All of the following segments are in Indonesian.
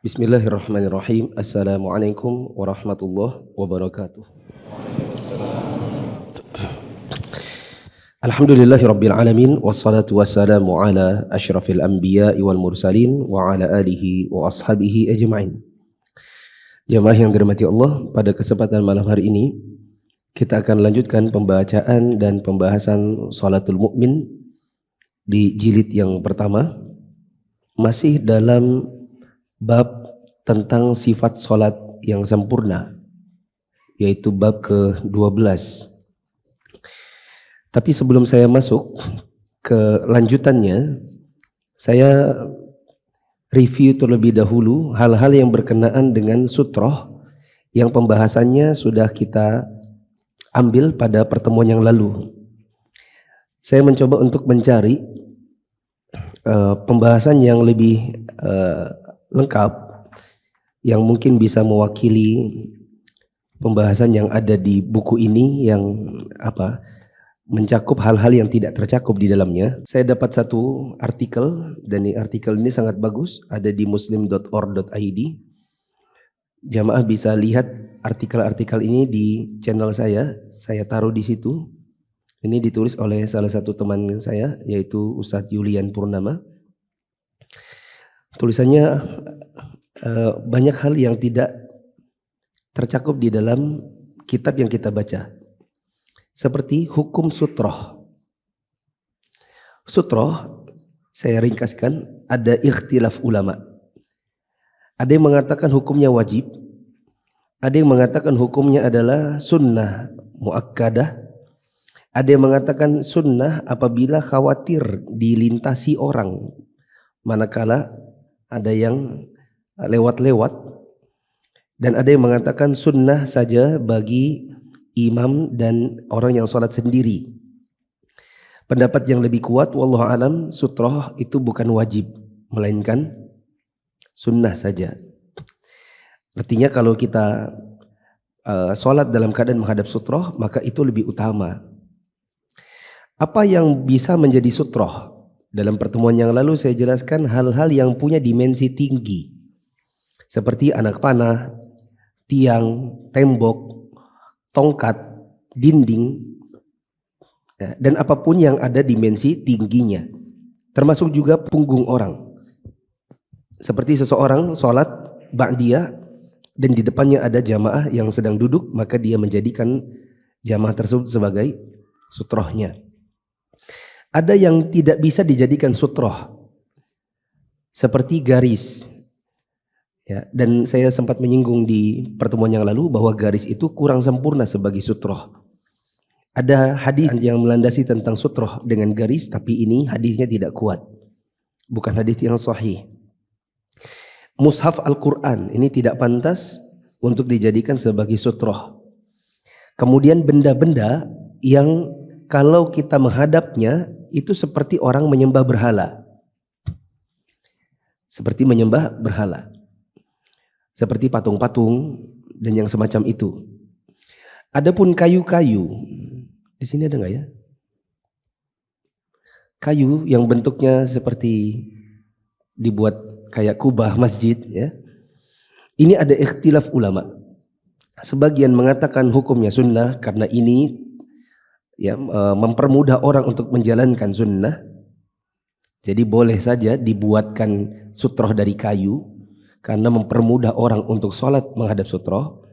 Bismillahirrahmanirrahim. Assalamualaikum warahmatullahi wabarakatuh. Alhamdulillahirabbil alamin wassalatu wassalamu ala asyrafil anbiya'i wal mursalin wa ala alihi wa ashabihi ajma'in. Jamaah yang dirahmati Allah, pada kesempatan malam hari ini kita akan lanjutkan pembacaan dan pembahasan Shalatul Mu'min di jilid yang pertama, masih dalam bab tentang sifat sholat yang sempurna, yaitu bab ke-12. Tapi sebelum saya masuk ke lanjutannya, saya review terlebih dahulu hal-hal yang berkenaan dengan sutroh yang pembahasannya sudah kita ambil pada pertemuan yang lalu. Saya mencoba untuk mencari pembahasan yang lebih lengkap yang mungkin bisa mewakili pembahasan yang ada di buku ini yang mencakup hal-hal yang tidak tercakup di dalamnya. Saya dapat satu artikel dan artikel ini sangat bagus, ada di muslim.org.id. Jamaah bisa lihat artikel-artikel ini di channel saya taruh di situ. Ini ditulis oleh salah satu teman saya, yaitu Ustadz Yulian Purnama. Tulisannya banyak hal yang tidak tercakup di dalam kitab yang kita baca, seperti hukum sutroh. Sutroh, saya ringkaskan, ada ikhtilaf ulama. Ada yang mengatakan hukumnya wajib, ada yang mengatakan hukumnya adalah sunnah muakkadah, ada yang mengatakan sunnah apabila khawatir dilintasi orang, manakala ada yang lewat-lewat, dan ada yang mengatakan sunnah saja bagi imam dan orang yang sholat sendiri. Pendapat yang lebih kuat, wallahu alam, sutroh itu bukan wajib, melainkan sunnah saja. Artinya kalau kita sholat dalam keadaan menghadap sutroh, maka itu lebih utama. Apa yang bisa menjadi sutroh? Dalam pertemuan yang lalu saya jelaskan hal-hal yang punya dimensi tinggi, seperti anak panah, tiang, tembok, tongkat, dinding, dan apapun yang ada dimensi tingginya, termasuk juga punggung orang. Seperti seseorang sholat ba'diyah dan di depannya ada jamaah yang sedang duduk, maka dia menjadikan jamaah tersebut sebagai sutrohnya. Ada yang tidak bisa dijadikan sutroh, seperti garis. Ya, dan saya sempat menyinggung di pertemuan yang lalu bahwa garis itu kurang sempurna sebagai sutroh. Ada hadis yang melandasi tentang sutroh dengan garis, tapi ini hadisnya tidak kuat, bukan hadis yang sahih. Mushaf Al-Quran ini tidak pantas untuk dijadikan sebagai sutroh. Kemudian benda-benda yang kalau kita menghadapnya itu seperti orang menyembah berhala, seperti menyembah berhala, seperti patung-patung dan yang semacam itu. Adapun kayu-kayu, di sini ada nggak ya? Kayu yang bentuknya seperti dibuat kayak kubah masjid, ya. Ini ada ikhtilaf ulama. Sebagian mengatakan hukumnya sunnah karena ini mempermudah orang untuk menjalankan sunnah. Jadi boleh saja dibuatkan sutroh dari kayu karena mempermudah orang untuk sholat menghadap sutroh.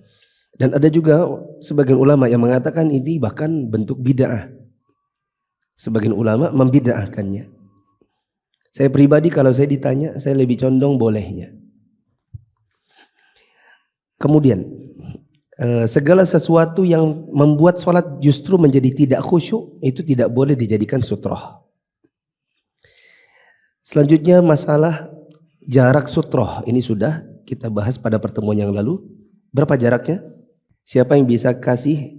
Dan ada juga sebagian ulama yang mengatakan ini bahkan bentuk bid'ah. Sebagian ulama membid'ahkannya. Saya pribadi kalau saya ditanya, saya lebih condong bolehnya. Kemudian segala sesuatu yang membuat sholat justru menjadi tidak khusyuk, itu tidak boleh dijadikan sutroh. Selanjutnya masalah jarak sutroh. Ini sudah kita bahas pada pertemuan yang lalu. Berapa jaraknya? Siapa yang bisa kasih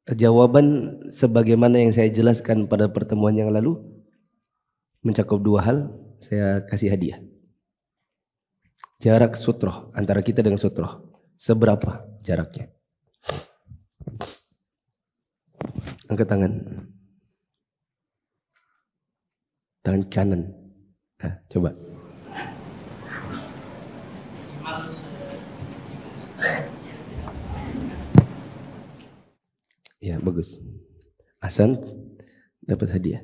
jawaban sebagaimana yang saya jelaskan pada pertemuan yang lalu? Mencakup dua hal, saya kasih hadiah. Jarak sutroh antara kita dengan sutroh, seberapa jaraknya? Angkat tangan. Tangan kanan. Nah, coba. Ya, bagus. Hasan dapat hadiah.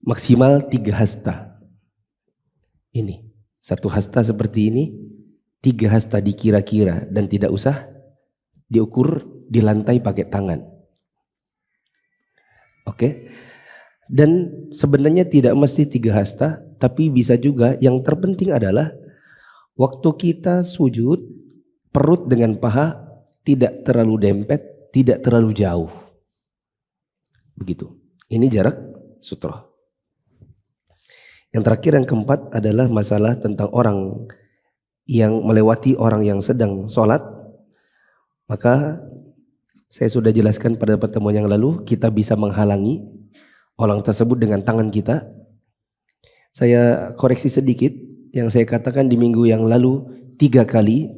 Maksimal 3 hasta. Ini, 1 hasta seperti ini, 3 hasta dikira-kira dan tidak usah diukur di lantai pakai tangan. Oke. Dan sebenarnya tidak mesti 3 hasta, tapi bisa juga yang terpenting adalah waktu kita sujud, perut dengan paha tidak terlalu dempet, tidak terlalu jauh. Begitu. Ini jarak sutroh. Yang terakhir, yang keempat adalah masalah tentang orang yang melewati orang yang sedang sholat. Maka saya sudah jelaskan pada pertemuan yang lalu, kita bisa menghalangi orang tersebut dengan tangan kita. Saya koreksi sedikit, yang saya katakan di minggu yang lalu 3 kali,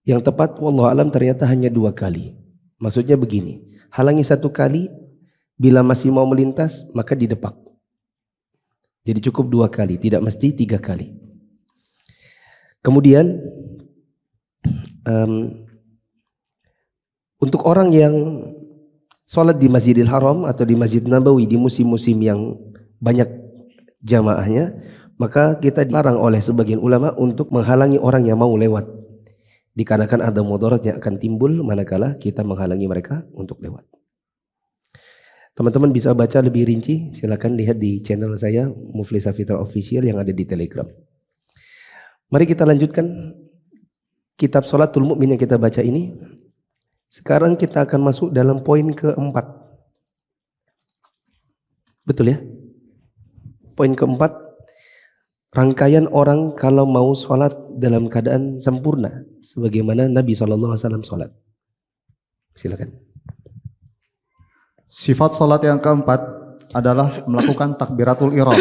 yang tepat wallahu alam ternyata hanya 2 kali. Maksudnya begini, halangi 1 kali, bila masih mau melintas maka didepak. Jadi cukup 2 kali, tidak mesti 3 kali. Kemudian untuk orang yang sholat di Masjidil Haram atau di Masjid Nabawi di musim-musim yang banyak jamaahnya, maka kita dilarang oleh sebagian ulama untuk menghalangi orang yang mau lewat, dikarenakan ada mudarat yang akan timbul manakala kita menghalangi mereka untuk lewat. Teman-teman bisa baca lebih rinci, silakan lihat di channel saya Muflis Fitra Official yang ada di Telegram. Mari kita lanjutkan kitab Sholatul Mu'min yang kita baca ini. Sekarang kita akan masuk dalam poin keempat. Betul ya? Poin keempat, rangkaian orang kalau mau sholat dalam keadaan sempurna, sebagaimana Nabi SAW sholat. Silakan. Sifat sholat yang keempat adalah melakukan takbiratul ihram.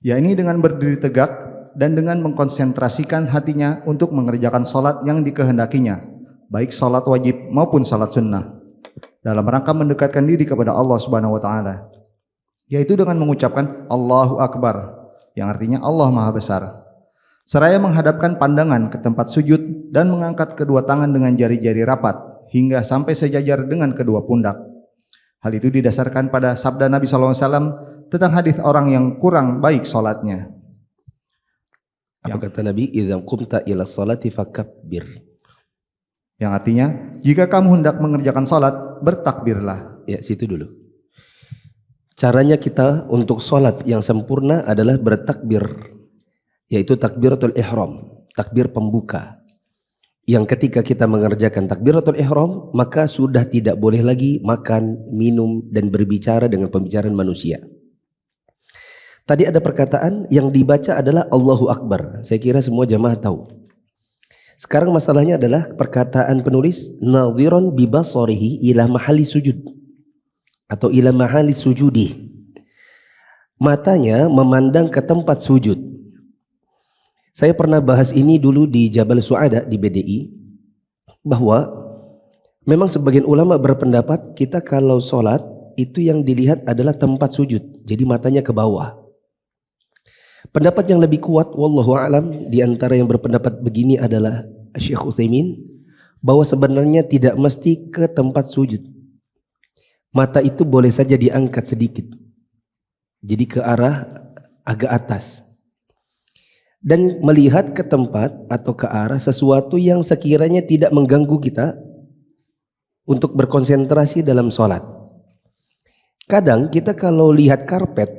Yakni dengan berdiri tegak dan dengan mengkonsentrasikan hatinya untuk mengerjakan sholat yang dikehendakinya, baik sholat wajib maupun sholat sunnah, dalam rangka mendekatkan diri kepada Allah Subhanahu wa Ta'ala, yaitu dengan mengucapkan Allahu Akbar, yang artinya Allah Maha Besar, seraya menghadapkan pandangan ke tempat sujud dan mengangkat kedua tangan dengan jari-jari rapat hingga sampai sejajar dengan kedua pundak. Hal itu didasarkan pada sabda Nabi SAW tentang hadis orang yang kurang baik sholatnya. Apa kata Nabi? Idza qumta ila sholati fakabbir. Yang artinya, jika kamu hendak mengerjakan sholat, bertakbirlah. Ya, situ dulu. Caranya kita untuk sholat yang sempurna adalah bertakbir, yaitu takbiratul ihram, takbir pembuka. Yang ketika kita mengerjakan takbiratul ihram, maka sudah tidak boleh lagi makan, minum, dan berbicara dengan pembicaraan manusia. Tadi ada perkataan yang dibaca adalah Allahu Akbar. Saya kira semua jamaah tahu. Sekarang masalahnya adalah perkataan penulis nadhiran bi basarihi ila mahalli sujud atau ila mahalli sujudi. Matanya memandang ke tempat sujud. Saya pernah bahas ini dulu di Jabal Su'ada di BDI, bahwa memang sebagian ulama berpendapat kita kalau sholat itu yang dilihat adalah tempat sujud, jadi matanya ke bawah. Pendapat yang lebih kuat wallahu a'lam di antara yang berpendapat begini adalah Syekh Utsaimin, bahwa sebenarnya tidak mesti ke tempat sujud. Mata itu boleh saja diangkat sedikit, jadi ke arah agak atas, dan melihat ke tempat atau ke arah sesuatu yang sekiranya tidak mengganggu kita untuk berkonsentrasi dalam sholat. Kadang kita kalau lihat karpet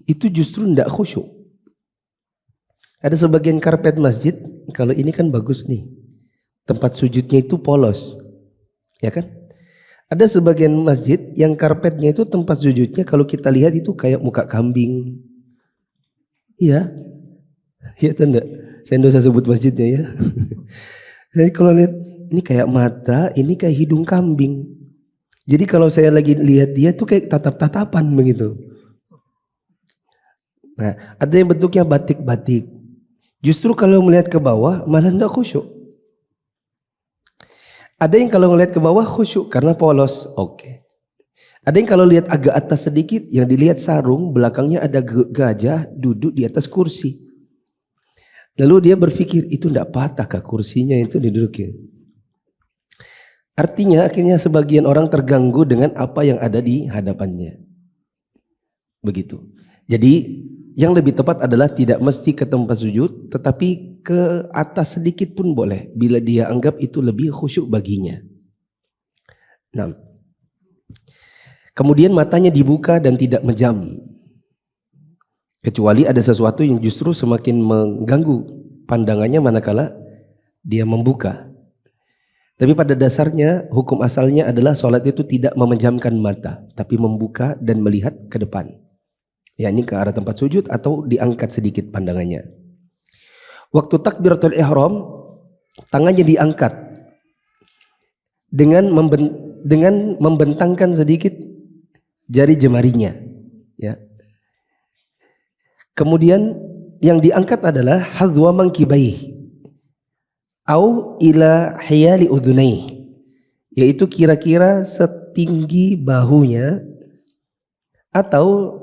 itu justru tidak khusyuk. Ada sebagian karpet masjid, kalau ini kan bagus nih, tempat sujudnya itu polos, ya kan? Ada sebagian masjid yang karpetnya itu tempat sujudnya kalau kita lihat itu kayak muka kambing. Iya. Iya atau enggak? Saya tidak usah sebut masjidnya ya. Jadi kalau lihat ini kayak mata, ini kayak hidung kambing. Jadi kalau saya lagi lihat dia tuh kayak tatap-tatapan begitu. Nah, ada yang bentuknya batik-batik. Justru kalau melihat ke bawah malah tidak khusyuk. Ada yang kalau melihat ke bawah khusyuk karena polos. Oke. Ada yang kalau lihat agak atas sedikit, yang dilihat sarung, belakangnya ada gajah duduk di atas kursi. Lalu dia berpikir, itu tidak patah kah kursinya itu didudukin. Artinya akhirnya sebagian orang terganggu dengan apa yang ada di hadapannya. Begitu. Jadi yang lebih tepat adalah tidak mesti ke tempat sujud, tetapi ke atas sedikit pun boleh bila dia anggap itu lebih khusyuk baginya. Nah, kemudian matanya dibuka dan tidak menjam. Kecuali ada sesuatu yang justru semakin mengganggu pandangannya manakala dia membuka. Tapi pada dasarnya hukum asalnya adalah sholat itu tidak memejamkan mata, tapi membuka dan melihat ke depan. yakni ke arah tempat sujud atau diangkat sedikit pandangannya. Waktu takbiratul ihram, tangannya diangkat dengan membentangkan sedikit jari jemarinya, ya. Kemudian yang diangkat adalah hadwa mankibaih au ila hiyali udhunaih, yaitu kira-kira setinggi bahunya atau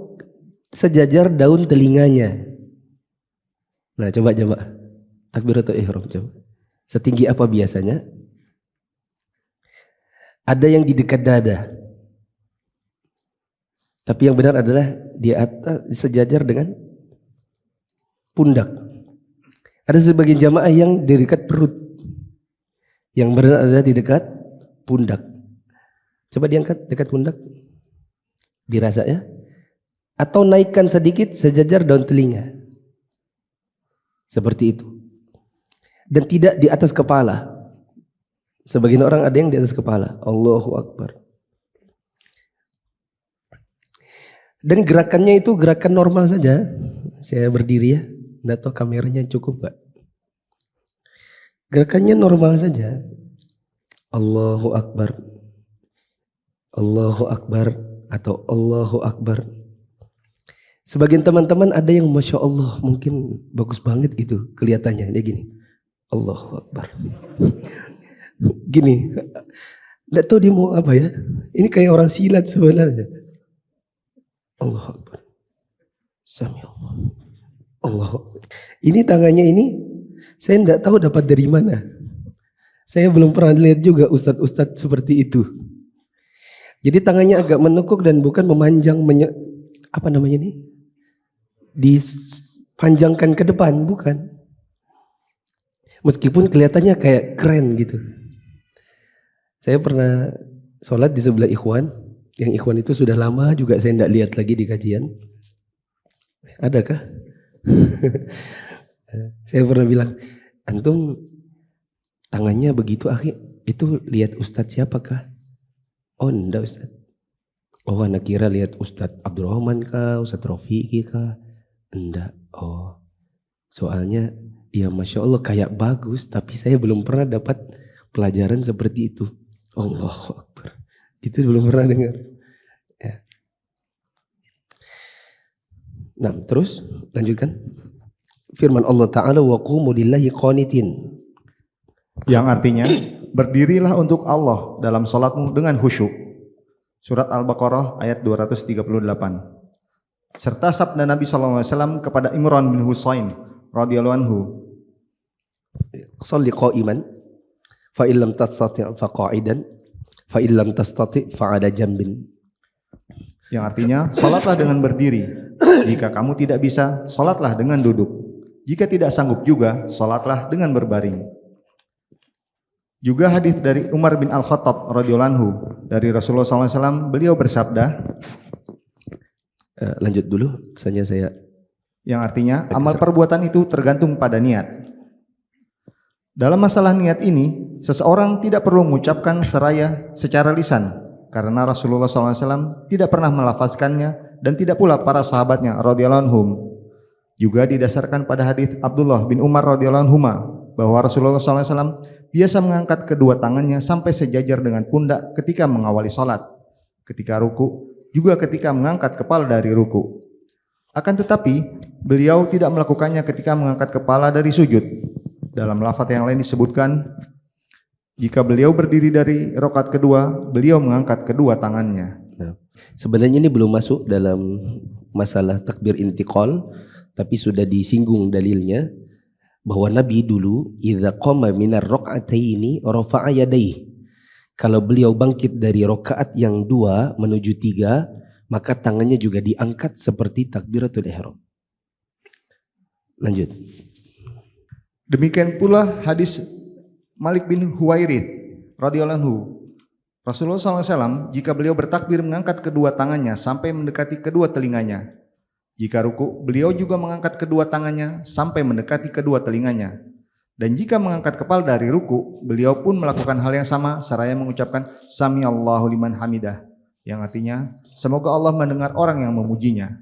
sejajar daun telinganya. Nah, coba takbiratul ihram, coba. Setinggi apa biasanya? Ada yang di dekat dada. Tapi yang benar adalah di atas sejajar dengan pundak. Ada sebagian jamaah yang di dekat perut. Yang benar adalah di dekat pundak. Coba diangkat dekat pundak. Dirasa ya. Atau naikkan sedikit sejajar daun telinga. Seperti itu. Dan tidak di atas kepala. Sebagian orang ada yang di atas kepala. Allahu Akbar. Dan gerakannya itu gerakan normal saja. Saya berdiri ya. Nggak tahu kameranya cukup gak? Gerakannya normal saja. Allahu Akbar. Allahu Akbar. Atau Allahu Akbar. Sebagian teman-teman ada yang Masya Allah mungkin bagus banget gitu kelihatannya. Dia gini. Allahu Akbar. Gini. Nggak tahu dia mau apa ya. Ini kayak orang silat sebenarnya. Allahu Akbar. Sami Allah. Allah. Ini tangannya ini saya tidak tahu dapat dari mana. Saya belum pernah lihat juga ustadz-ustadz seperti itu. Jadi tangannya agak menekuk dan bukan memanjang, apa namanya ini? Dipanjangkan ke depan, bukan. Meskipun kelihatannya kayak keren gitu. Saya pernah sholat di sebelah ikhwan. Yang ikhwan itu sudah lama juga saya tidak lihat lagi di kajian. Adakah? Saya pernah bilang, antum tangannya begitu akhir, itu lihat ustadz siapakah? Oh enggak ustadz. Oh anak kira lihat ustadz Abdurrahman kah, ustadz Rofiqi kah? Enggak. Oh soalnya ya Masya Allah kayak bagus, tapi saya belum pernah dapat pelajaran seperti itu. Allahu Akbar. Itu belum pernah dengar. Ya. Nah, terus lanjutkan. Firman Allah Ta'ala wa qumu lillahi qanitin. Yang artinya, berdirilah untuk Allah dalam salatmu dengan khusyuk. Surat Al-Baqarah ayat 238. Serta sabda Nabi SAW kepada Imran bin Husain radhiyallahu anhu. Shalli qa'iman fa illam tastati' fa qa'idan fa illam tastati' fa 'ala jambin. Yang artinya, salatlah dengan berdiri. Jika kamu tidak bisa, salatlah dengan duduk. Jika tidak sanggup juga, salatlah dengan berbaring. Juga hadis dari Umar bin Al-Khattab radhiyallahu anhu dari Rasulullah SAW, beliau bersabda, lanjut dulu, misalnya saya. Yang artinya, amal perbuatan itu tergantung pada niat. Dalam masalah niat ini, seseorang tidak perlu mengucapkan seraya secara lisan, karena Rasulullah SAW tidak pernah melafazkannya dan tidak pula para sahabatnya radhiyallahu anhum. Juga didasarkan pada hadis Abdullah bin Umar radhiyallahu anhuma bahwa Rasulullah SAW biasa mengangkat kedua tangannya sampai sejajar dengan pundak ketika mengawali salat, ketika ruku, juga ketika mengangkat kepala dari ruku. Akan tetapi beliau tidak melakukannya ketika mengangkat kepala dari sujud. Dalam lafaz yang lain disebutkan, jika beliau berdiri dari rakaat kedua, beliau mengangkat kedua tangannya. Nah, sebenarnya ini belum masuk dalam masalah takbir intiqal, tapi sudah disinggung dalilnya bahwa Nabi dulu idza qama minar raq'ataini rafa'a yadayhi. Kalau beliau bangkit dari rakaat yang 2 menuju 3, maka tangannya juga diangkat seperti takbiratul ihram. Lanjut. Demikian pula hadis Malik bin Huwairith radhiyallahu anhu. Rasulullah SAW jika beliau bertakbir mengangkat kedua tangannya sampai mendekati kedua telinganya. Jika ruku, beliau juga mengangkat kedua tangannya sampai mendekati kedua telinganya. Dan jika mengangkat kepala dari ruku, beliau pun melakukan hal yang sama seraya mengucapkan Sami Allahu liman hamidah, yang artinya semoga Allah mendengar orang yang memujinya.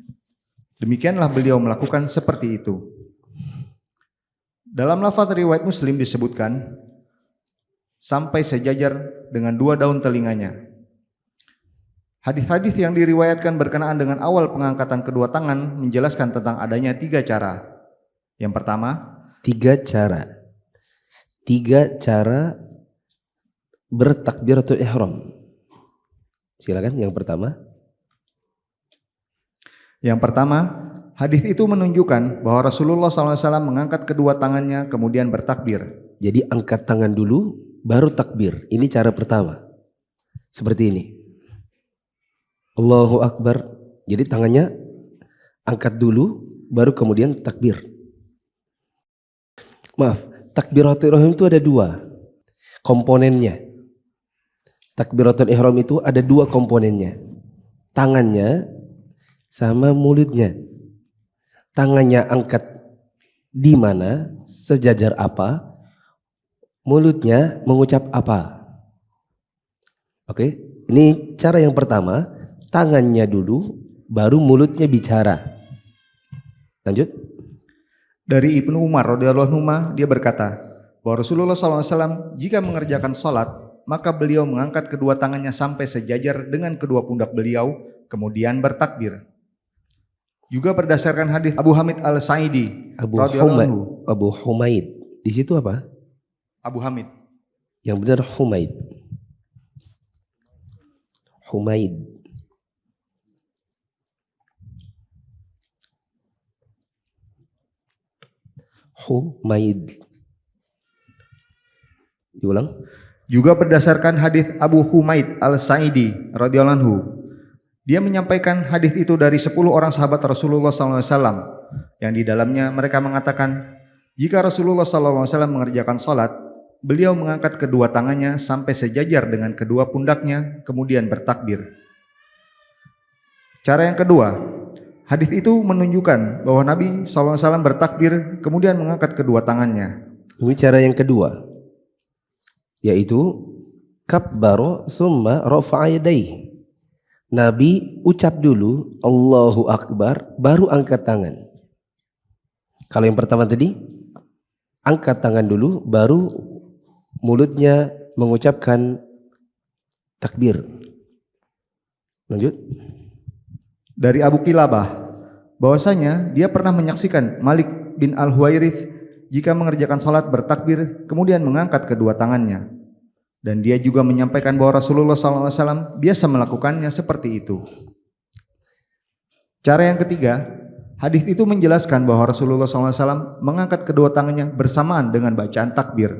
Demikianlah beliau melakukan seperti itu. Dalam lafaz riwayat Muslim disebutkan sampai sejajar dengan 2 daun telinganya. Hadis-hadis yang diriwayatkan berkenaan dengan awal pengangkatan kedua tangan menjelaskan tentang adanya 3 cara. Yang pertama, 3 cara. 3 cara bertakbiratul ihram. Silakan yang pertama. Yang pertama, hadis itu menunjukkan bahwa Rasulullah SAW mengangkat kedua tangannya kemudian bertakbir. Jadi angkat tangan dulu baru takbir. Ini cara pertama. Seperti ini. Allahu Akbar. Jadi tangannya angkat dulu baru kemudian takbir. Maaf, takbiratul ihram itu ada 2 komponennya. Takbiratul ihram itu ada 2 komponennya. Tangannya sama mulutnya. Tangannya angkat di mana, sejajar apa, mulutnya mengucap apa. Oke, ini cara yang pertama. Tangannya dulu, baru mulutnya bicara. Lanjut. Dari Ibnu Umar radhiyallahu anhu dia berkata bahwa Rasulullah SAW jika mengerjakan sholat maka beliau mengangkat kedua tangannya sampai sejajar dengan kedua pundak beliau kemudian bertakbir. Juga berdasarkan hadis Abu Hamid Al-Sa'idi radhiyallahu anhu. Abu Humaid. Di situ apa? Abu Hamid. Yang benar Humaid. Humaid. Humaid. Diulang. Juga berdasarkan hadis Abu Humaid Al-Sa'idi radhiyallahu anhu. Dia menyampaikan hadis itu dari 10 orang sahabat Rasulullah SAW yang di dalamnya mereka mengatakan jika Rasulullah SAW mengerjakan sholat, beliau mengangkat kedua tangannya sampai sejajar dengan kedua pundaknya kemudian bertakbir. Cara yang kedua, hadis itu menunjukkan bahwa Nabi SAW bertakbir kemudian mengangkat kedua tangannya. Ini cara yang kedua, yaitu kabbaro summa rafa'a yadayhi. Nabi ucap dulu Allahu Akbar baru angkat tangan. Kalau yang pertama tadi angkat tangan dulu baru mulutnya mengucapkan takbir. Lanjut. Dari Abu Kilabah bahwasanya dia pernah menyaksikan Malik bin Al-Huwairith jika mengerjakan salat bertakbir kemudian mengangkat kedua tangannya. Dan dia juga menyampaikan bahwa Rasulullah SAW biasa melakukannya seperti itu. Cara yang ketiga, hadis itu menjelaskan bahwa Rasulullah SAW mengangkat kedua tangannya bersamaan dengan bacaan takbir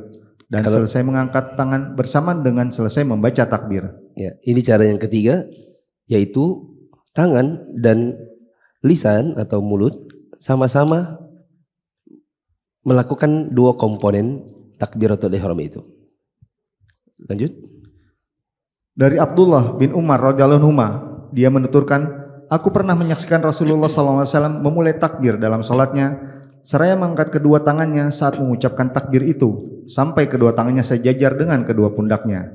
dan selesai mengangkat tangan bersamaan dengan selesai membaca takbir. Ya, ini cara yang ketiga, yaitu tangan dan lisan atau mulut sama-sama melakukan 2 komponen takbiratul ihram itu. Lanjut. Dari Abdullah bin Umar radhiyallahu anhu, dia menuturkan, aku pernah menyaksikan Rasulullah SAW memulai takbir dalam salatnya seraya mengangkat kedua tangannya saat mengucapkan takbir itu sampai kedua tangannya sejajar dengan kedua pundaknya.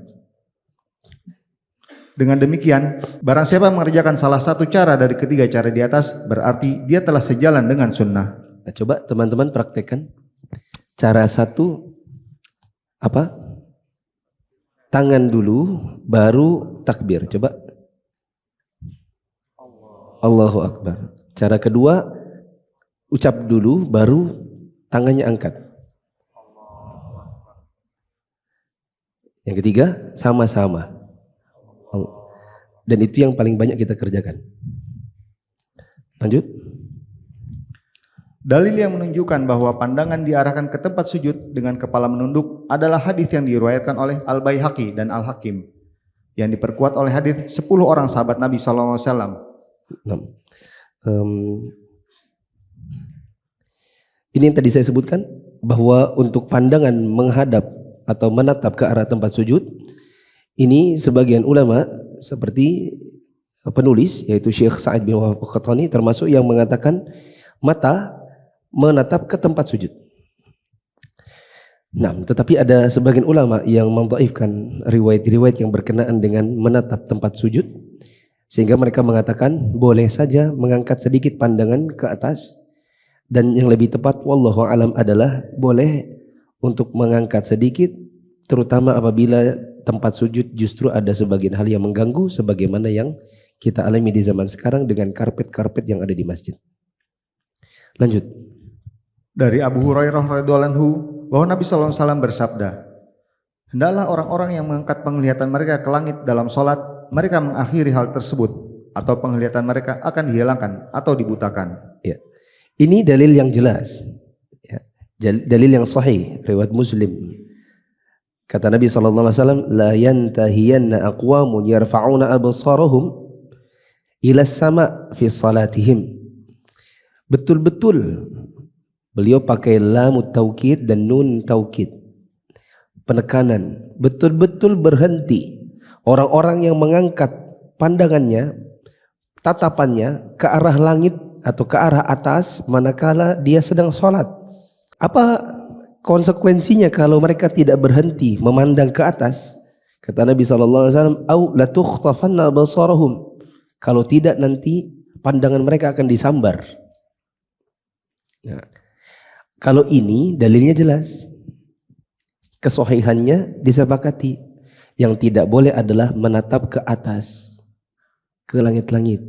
Dengan demikian, barang siapa mengerjakan salah satu cara dari ketiga cara di atas, berarti dia telah sejalan dengan sunnah. Nah, coba teman-teman praktekkan. Cara satu apa? Tangan dulu, baru takbir. Coba. Allahu Akbar. Cara kedua, ucap dulu, baru tangannya angkat. Yang ketiga, sama-sama. Dan itu yang paling banyak kita kerjakan. Lanjut. Dalil yang menunjukkan bahwa pandangan diarahkan ke tempat sujud dengan kepala menunduk adalah hadis yang diriwayatkan oleh Al-Baihaqi dan Al-Hakim, yang diperkuat oleh hadis 10 orang sahabat Nabi SAW. Nah, ini yang tadi saya sebutkan, bahwa untuk pandangan menghadap atau menatap ke arah tempat sujud, ini sebagian ulama seperti penulis yaitu Syekh Sa'id bin Wahab Al-Qahtani termasuk yang mengatakan mata menatap ke tempat sujud. Nah, tetapi ada sebagian ulama yang mendhaifkan riwayat-riwayat yang berkenaan dengan menatap tempat sujud, sehingga mereka mengatakan boleh saja mengangkat sedikit pandangan ke atas, dan yang lebih tepat wallahu alam adalah boleh untuk mengangkat sedikit, terutama apabila tempat sujud justru ada sebagian hal yang mengganggu, sebagaimana yang kita alami di zaman sekarang dengan karpet-karpet yang ada di masjid. Lanjut. Dari Abu Hurairah radhiyallahu anhu bahwa Nabi SAW bersabda, hendaklah orang-orang yang mengangkat penglihatan mereka ke langit dalam sholat, mereka mengakhiri hal tersebut, atau penglihatan mereka akan dihilangkan atau dibutakan. Ya. Ini dalil yang jelas, ya. Dalil yang sahih, riwayat Muslim. Kata Nabi SAW, la yantahiyanna aqwamun yarfa'una absarahum ila sama fi salatihim. Betul-betul beliau pakai lam taukid dan nun taukid, penekanan, betul-betul berhenti orang-orang yang mengangkat pandangannya, tatapannya ke arah langit atau ke arah atas manakala dia sedang sholat. Apa konsekuensinya kalau mereka tidak berhenti memandang ke atas? Kata Nabi SAW, au latukhtafanna basarahum, kalau tidak nanti pandangan mereka akan disambar. Nah, kalau ini dalilnya jelas, kesahihannya disepakati. Yang tidak boleh adalah menatap ke atas, ke langit-langit.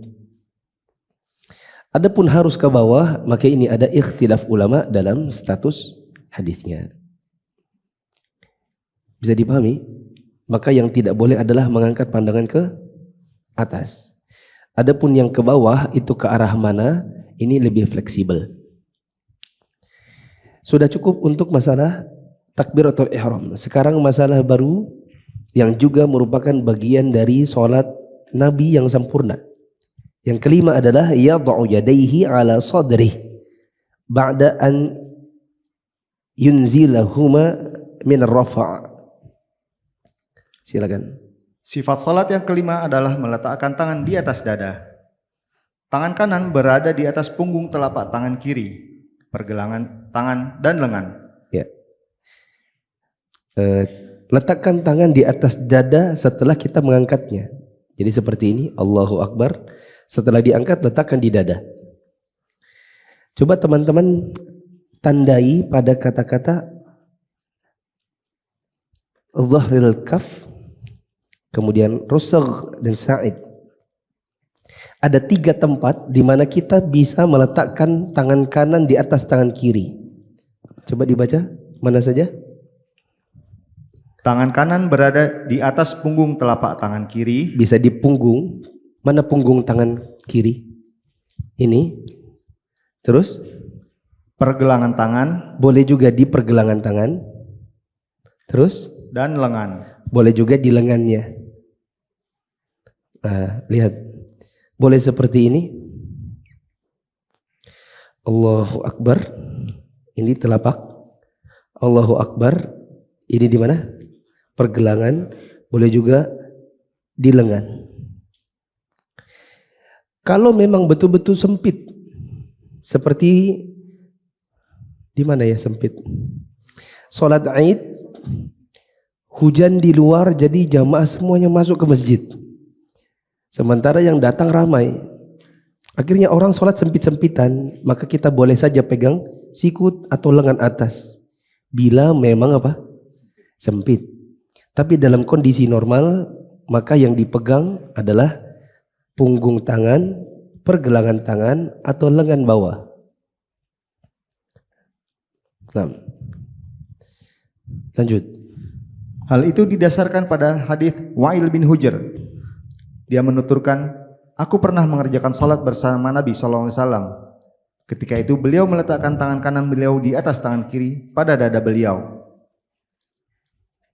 Adapun harus ke bawah, maka ini ada ikhtilaf ulama dalam status hadisnya. Bisa dipahami? Maka yang tidak boleh adalah mengangkat pandangan ke atas. Adapun yang ke bawah itu ke arah mana, ini lebih fleksibel. Sudah cukup untuk masalah takbiratul ihram. Sekarang masalah baru yang juga merupakan bagian dari sholat Nabi yang sempurna. Yang kelima adalah yad'u yadayhi ala sadrih ba'da an yunzilahuma min ar-rafa'. Silakan. Sifat salat yang kelima adalah meletakkan tangan di atas dada. Tangan kanan berada di atas punggung telapak tangan kiri, pergelangan tangan dan lengan. Ya. Letakkan tangan di atas dada setelah kita mengangkatnya. Jadi seperti ini, Allahu Akbar. Setelah diangkat, letakkan di dada. Coba teman-teman tandai pada kata-kata Dhahril kaf, kemudian Rusagh dan Sa'id. Ada 3 tempat di mana kita bisa meletakkan tangan kanan di atas tangan kiri. Coba dibaca, mana saja? Tangan kanan berada di atas punggung telapak tangan kiri. Bisa di punggung. Mana punggung tangan kiri? Ini. Terus? Pergelangan tangan. Boleh juga di pergelangan tangan. Terus? Dan lengan. Boleh juga di lengannya. Nah, lihat. Boleh seperti ini. Allahu Akbar. Ini telapak. Allahu Akbar. Ini di mana? Pergelangan. Boleh juga di lengan. Kalau memang betul-betul sempit, seperti di mana ya sempit? Sholat Aid, hujan di luar, jadi jamaah semuanya masuk ke masjid. Sementara yang datang ramai. Akhirnya orang sholat sempit-sempitan, maka kita boleh saja pegang sikut atau lengan atas. Bila memang apa? Sempit. Tapi dalam kondisi normal, maka yang dipegang adalah punggung tangan, pergelangan tangan, atau lengan bawah. Nah, lanjut. Hal itu didasarkan pada hadis Wa'il bin Hujr. Dia menuturkan, aku pernah mengerjakan salat bersama Nabi SAW. Ketika itu beliau meletakkan tangan kanan beliau di atas tangan kiri pada dada beliau.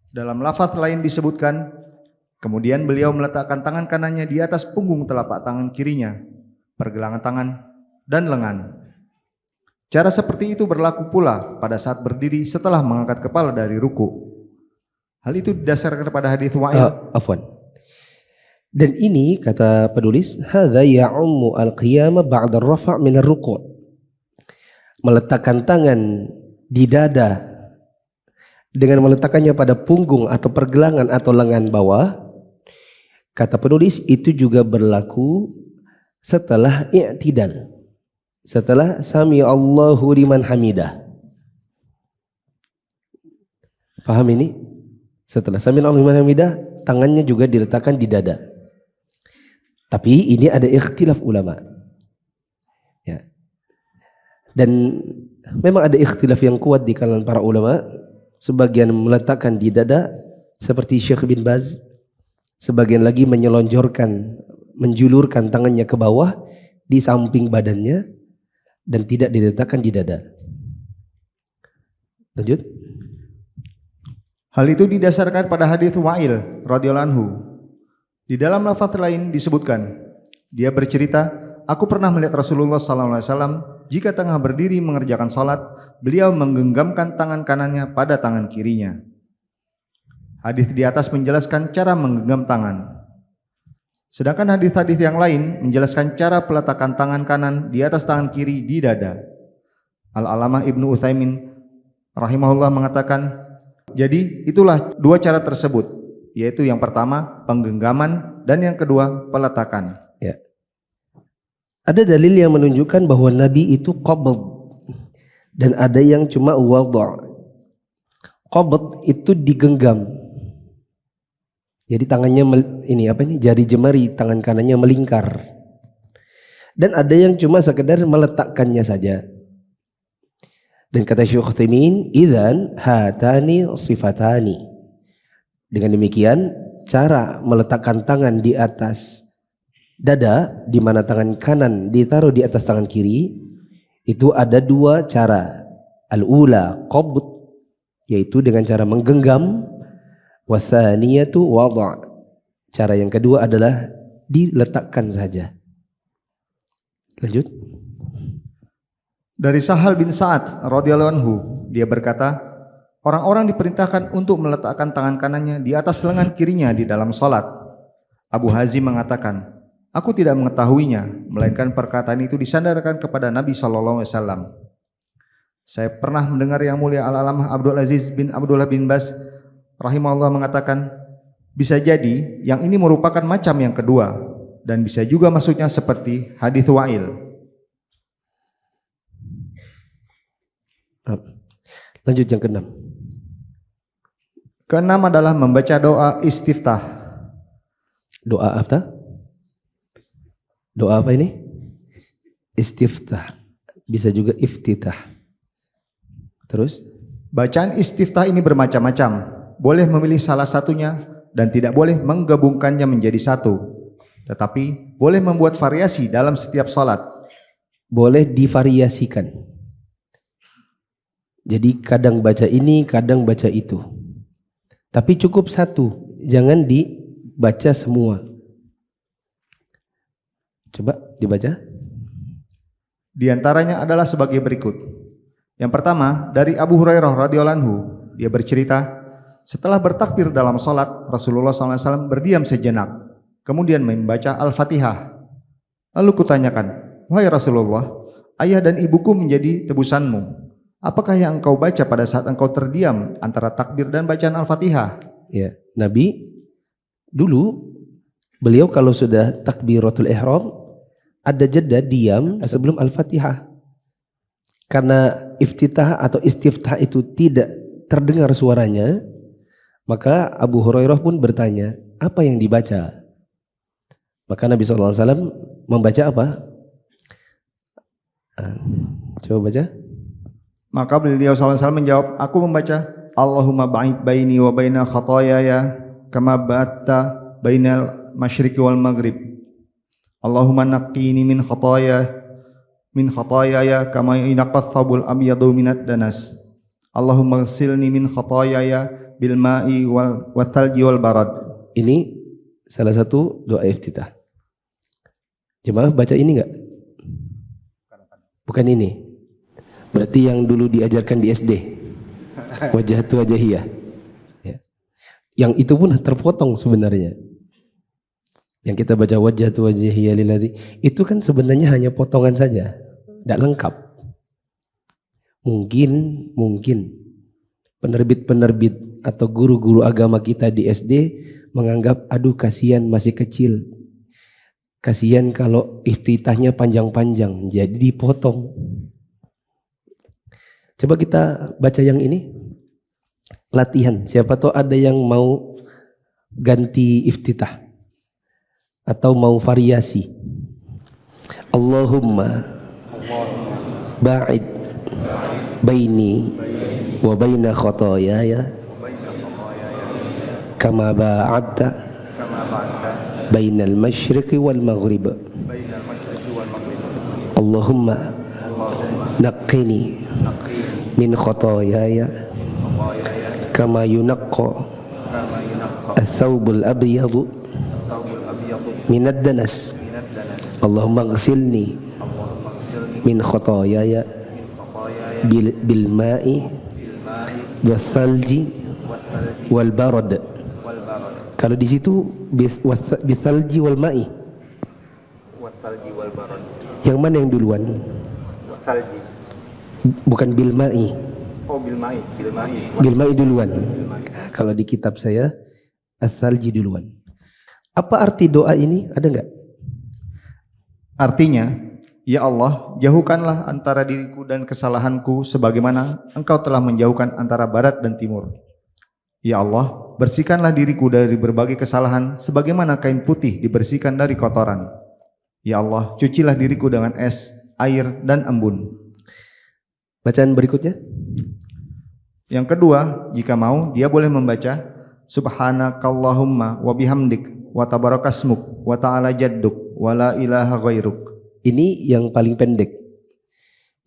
Dalam lafaz lain disebutkan, kemudian beliau meletakkan tangan kanannya di atas punggung telapak tangan kirinya, pergelangan tangan, dan lengan. Cara seperti itu berlaku pula pada saat berdiri setelah mengangkat kepala dari ruku. Hal itu didasarkan pada hadis Wa'il. Afwan. Dan ini kata penulis, hadza ya'ummu al-qiyamah ba'da ar-rafa' min ar-ruku'. Meletakkan tangan di dada dengan meletakkannya pada punggung atau pergelangan atau lengan bawah, kata penulis itu juga berlaku setelah i'tidal, setelah sami Allahu liman hamidah. Paham ini? Setelah sami Allahu liman hamidah, tangannya juga diletakkan di dada. Tapi ini ada ikhtilaf ulama. Ya. Dan memang ada ikhtilaf yang kuat di kalangan para ulama. Sebagian meletakkan di dada seperti Syekh bin Baz, sebagian lagi menjulurkan tangannya ke bawah di samping badannya dan tidak diletakkan di dada. Lanjut. Hal itu didasarkan pada hadis Wa'il radhiyallahu anhu. Di dalam lafaz lain disebutkan, dia bercerita, aku pernah melihat Rasulullah SAW jika tengah berdiri mengerjakan salat, beliau menggenggamkan tangan kanannya pada tangan kirinya. Hadis di atas menjelaskan cara menggenggam tangan. Sedangkan hadis-hadis yang lain menjelaskan cara peletakan tangan kanan di atas tangan kiri di dada. Al-Alamah Ibnu Utsaimin rahimahullah mengatakan, jadi itulah dua cara tersebut, yaitu yang pertama penggenggaman dan yang kedua peletakan. Ya. Ada dalil yang menunjukkan bahwa Nabi itu qabd dan ada yang cuma wadha'. Qabd itu digenggam. Jadi tangannya jari jemari tangan kanannya melingkar. Dan ada yang cuma sekedar meletakkannya saja. Dan kata Syekh Utsaimin, idzan hatani sifatani. Dengan demikian, cara meletakkan tangan di atas dada, di mana tangan kanan ditaruh di atas tangan kiri, itu ada dua cara. Al-ula qabd, yaitu dengan cara menggenggam, wa tsaniyatu wada'. Cara yang kedua adalah diletakkan saja. Lanjut. Dari Sahal bin Sa'ad radhiyallahu anhu, dia berkata, orang-orang diperintahkan untuk meletakkan tangan kanannya di atas lengan kirinya di dalam salat. Abu Hazim mengatakan, aku tidak mengetahuinya, melainkan perkataan itu disandarkan kepada Nabi SAW. Saya pernah mendengar yang mulia Al-Alamah Abdul Aziz bin Abdullah bin Baz rahimahullah mengatakan, bisa jadi yang ini merupakan macam yang kedua, dan bisa juga maksudnya seperti hadis Wa'il. Lanjut yang keenam. Keenam adalah membaca doa istiftah. Doa apa? Doa apa ini? Istiftah. Bisa juga iftitah. Terus? Bacaan istiftah ini bermacam-macam. Boleh memilih salah satunya dan tidak boleh menggabungkannya menjadi satu. Tetapi boleh membuat variasi dalam setiap salat. Boleh divariasikan. Jadi kadang baca ini, kadang baca itu. Tapi cukup satu, jangan dibaca semua. Coba dibaca. Di antaranya adalah sebagai berikut. Yang pertama, dari Abu Hurairah radhiyallahu anhu, dia bercerita, setelah bertakbir dalam salat, Rasulullah SAW berdiam sejenak, kemudian membaca Al-Fatihah. Lalu kutanyakan, wahai Rasulullah, ayah dan ibuku menjadi tebusanmu. Apakah yang engkau baca pada saat engkau terdiam antara takbir dan bacaan Al-Fatihah? Ya, Nabi dulu beliau kalau sudah takbiratul ihram ada jeda diam sebelum Al-Fatihah. Karena iftitah atau istiftah itu tidak terdengar suaranya, maka Abu Hurairah pun bertanya, apa yang dibaca? Maka Nabi SAW membaca apa? Coba baca. Maka beliau SAW menjawab, aku membaca Allahumma ba'id baini wa baina khataayaya kama ba'adta bainal masyriqi wal maghrib. Allahumma naqqini min min khataayaya kama yunqqa thawbul abyadu minad danas. Allahumma ighsilni min khataayaya bil ma'i wal thalji wal barad. Ini salah satu doa iftitah. Jemaah baca ini enggak? Bukan ini. Berarti yang dulu diajarkan di SD. Wajhatu wajhiyah. Ya. Yang itu pun terpotong sebenarnya. Yang kita baca wajhatu wajhiyah lilladzi, itu kan sebenarnya hanya potongan saja, tidak lengkap. Mungkin penerbit-penerbit atau guru-guru agama kita di SD menganggap aduh kasihan masih kecil. Kasihan kalau iftitahnya panjang-panjang, jadi dipotong. Coba kita baca yang ini. Latihan, siapa tahu ada yang mau ganti iftitah atau mau variasi. Allahumma ba'id baini wa baina khotoyaya kama ba'adta bainal masyriqi wal maghrib. Allahumma naqqini min khotoyaya kama yunaqqa ath-thawbul abyadu minad danas. Allahumma ighsilni min khotoyaya bil ma'i wal thalji wal barad. Kalau di situ bil thalji wal ma'i, yang mana yang duluan? Bukan bil ma'i. Oh, bil ma'i. Bil ma'i duluan. Kalau di kitab saya ats-tsalji duluan. Apa arti doa ini? Ada enggak? Artinya, ya Allah, jauhkanlah antara diriku dan kesalahanku sebagaimana Engkau telah menjauhkan antara barat dan timur. Ya Allah, bersihkanlah diriku dari berbagai kesalahan sebagaimana kain putih dibersihkan dari kotoran. Ya Allah, cucilah diriku dengan es, air, dan embun. Bacaan berikutnya. Yang kedua, jika mau, dia boleh membaca Subhanakallahumma wa bihamdik wa tabarakasmuk wa ta'ala jadduk wa la ilaha ghairuk. Ini yang paling pendek.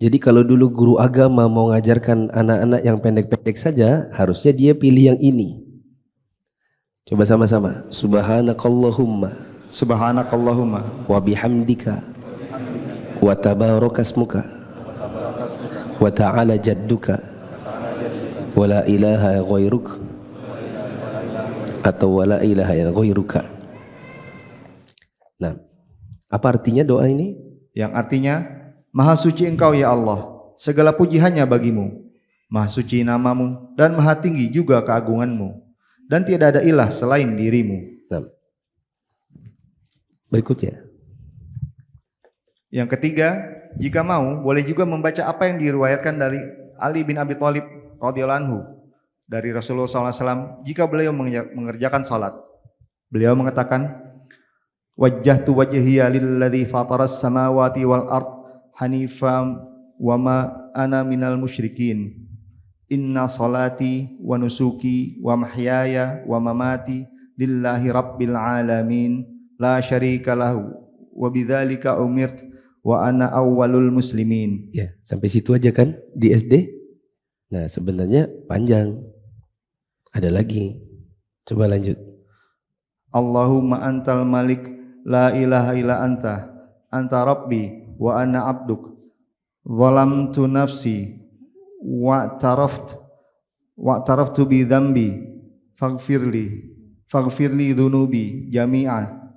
Jadi kalau dulu guru agama mau ngajarkan anak-anak yang pendek-pendek saja, harusnya dia pilih yang ini. Coba sama-sama. Subhanakallahumma Subhanakallahumma wa bihamdika wa tabarakasmuka wa ta'ala jadduka wa la ilaha ghairuk, atau wa la ilaha ghairuka. Nah, apa artinya doa ini? Yang artinya, Maha suci Engkau ya Allah, segala puji hanya bagimu. Maha suci namamu dan maha tinggi juga keagunganmu, dan tidak ada ilah selain dirimu. Nah, berikutnya. Yang ketiga, jika mau, boleh juga membaca apa yang diriwayatkan dari Ali bin Abi Thalib radhiyallahu anhu dari Rasulullah SAW jika beliau mengerjakan salat. Beliau mengatakan, wajjahtu wajhiya lilladzi fataras samawati wal ard hanifam wa ma ana minal musyrikin. Inna salati wa nusuki wa mahyaya wa mamati lillahi rabbil alamin la syarika lahu wa bidzalika umirt wa ana awwalul muslimin. Ya, sampai situ aja kan di SD. Nah, sebenarnya panjang. Ada lagi. Coba lanjut. Allahumma antal malik la ilaha illa anta rabbi wa ana abduk zalamtu nafsi wa taraftu bi dhanbi faghfirli dhunubi jami'a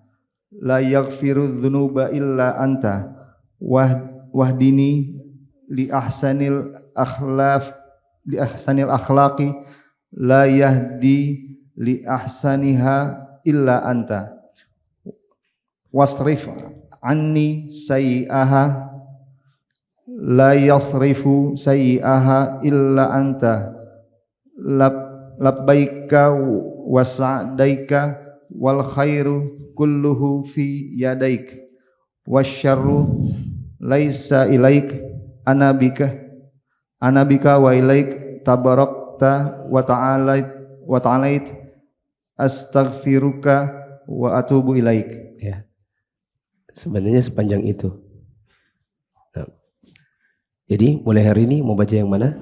la yaghfiru dhunuba illa anta wahdini li ahsanil akhlaqi la yahdi li ahsaniha illa anta wasrif anni sayyi'aha la yasrifu sayyi'aha illa anta labbaika wa sa'daika wal khairu kulluhu fi yadaik wasyarru laisa ilaik anabika wa ilaik tabarakta wa ta'alait astaghfiruka wa atubu ilaik. Ya. Sebenarnya sepanjang itu. Nah, Jadi mulai hari ini mau baca yang mana?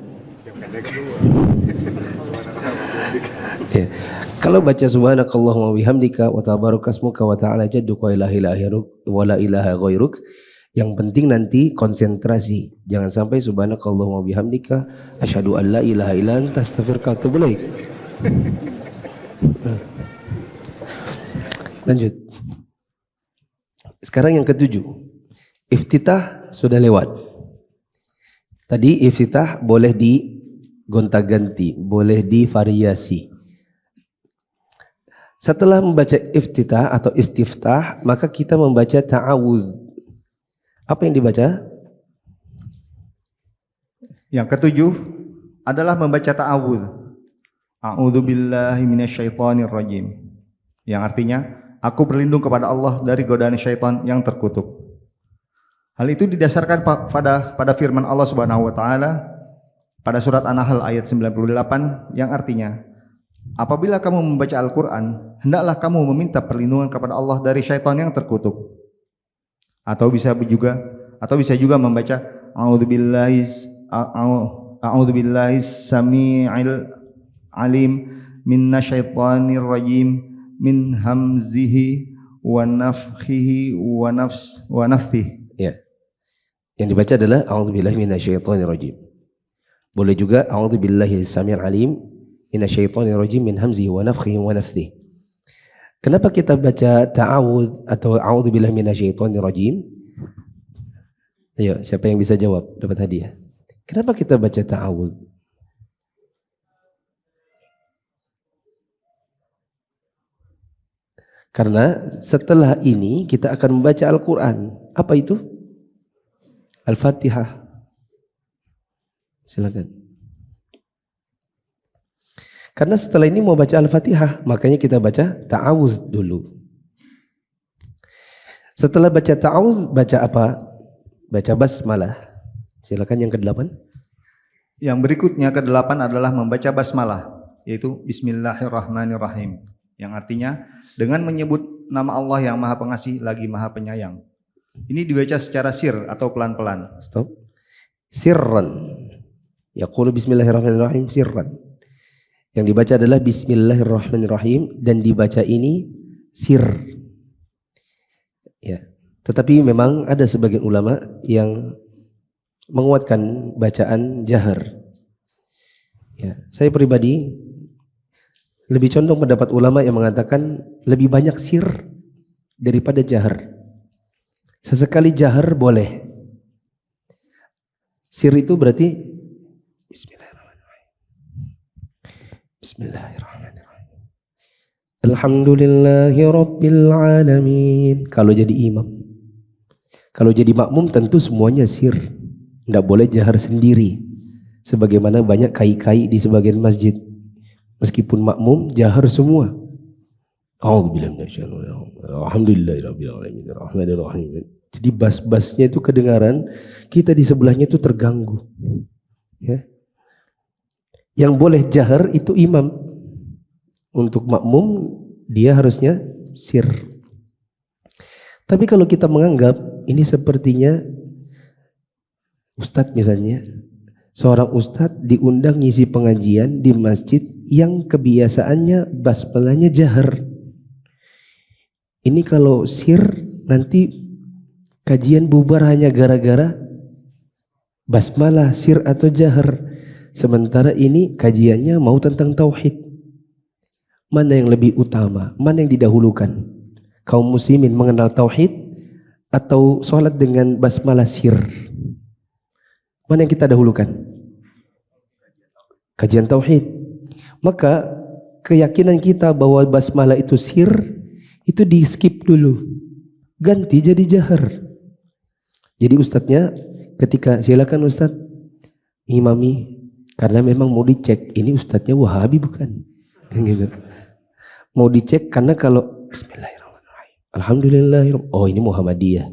Ya. Kalau baca subhanakallahumma wa bihamdika wa tabarakasmuka wa ta'ala jadduka wa la ilaha ghairuk, yang penting nanti konsentrasi. Jangan sampai subhanakallahumma wa bihamdika asyhadu an la ilaha illa anta astaghfiruka wa atubu ilaik. Lanjut. Sekarang yang ketujuh. Iftitah sudah lewat. Tadi iftitah boleh digonta-ganti, boleh divariasi. Setelah membaca iftitah atau istiftah, maka kita membaca ta'awudz. Apa yang dibaca? Yang ketujuh adalah membaca ta'awudz. A'udzubillahi minasyaitonirrajim. Yang artinya, aku berlindung kepada Allah dari godaan syaitan yang terkutuk. Hal itu didasarkan pada firman Allah Subhanahu wa taala pada surat An-Nahl ayat 98 yang artinya, apabila kamu membaca Al-Qur'an, hendaklah kamu meminta perlindungan kepada Allah dari syaitan yang terkutuk. Atau bisa juga membaca a'udzubillahi samii'il alim minasyaitonir rajim min hamzihi wa nafthihi wa nafthihi. Ya. Yang dibaca adalah a'udzubillahi minasyaitonir rajim. Boleh juga a'udzubillahi samii'il alim minasyaitonir rajim min hamzihi wa nafthihi wa nafthihi. Kenapa kita baca ta'awudz atau a'udzubillahi minasyaitonir rajim? Ayo, siapa yang bisa jawab dapat hadiah. Kenapa kita baca ta'awudz? Karena setelah ini kita akan membaca Al-Quran. Apa itu? Al-Fatihah. Silakan. Karena setelah ini mau baca Al-Fatihah, makanya kita baca ta'awudz dulu. Setelah baca ta'awudz, baca apa? Baca basmalah. Silakan yang ke-8. Yang berikutnya ke-8 adalah membaca basmalah, yaitu Bismillahirrahmanirrahim. Yang artinya dengan menyebut nama Allah yang Maha Pengasih lagi Maha Penyayang. Ini dibaca secara sir atau pelan-pelan. Stop. Sirran. Yaqulu Bismillahirrahmanirrahim sirran. Yang dibaca adalah Bismillahirrahmanirrahim dan dibaca ini sir. Ya. Tetapi memang ada sebagian ulama yang menguatkan bacaan jahar. Ya. Saya pribadi lebih condong pendapat ulama yang mengatakan lebih banyak sir daripada jahar. Sesekali jahar boleh. Sir itu berarti Bismillahirrahmanirrahim. Alhamdulillahi Rabbil Alamin. Kalau jadi imam. Kalau jadi makmum tentu semuanya sir. Tidak boleh jahar sendiri. Sebagaimana banyak kai-kai di sebagian masjid. Meskipun makmum, jahar semua. Alhamdulillahirrahmanirrahim. Jadi bas-basnya itu kedengaran, kita di sebelahnya itu terganggu. Ya. Yang boleh jahar itu imam. Untuk makmum dia harusnya sir. Tapi kalau kita menganggap ini sepertinya ustadz misalnya, seorang ustadz diundang ngisi pengajian di masjid yang kebiasaannya basmalahnya jahar. Ini kalau sir nanti kajian bubar hanya gara-gara basmalah sir atau jahar. Sementara ini kajiannya mau tentang tauhid. Mana yang lebih utama? Mana yang didahulukan? Kaum muslimin mengenal tauhid atau sholat dengan basmalah sir? Mana yang kita dahulukan? Kajian tauhid. Maka keyakinan kita bahwa basmalah itu sir, itu di skip dulu. Ganti jadi jahar. Jadi ustadznya ketika silakan ustadz imami. Karena memang mau dicek ini ustadznya Wahabi bukan? Gitu. Mau dicek karena kalau Bismillahirrahmanirrahim. Alhamdulillahirrahmanirrahim. Oh ini Muhammadiyah.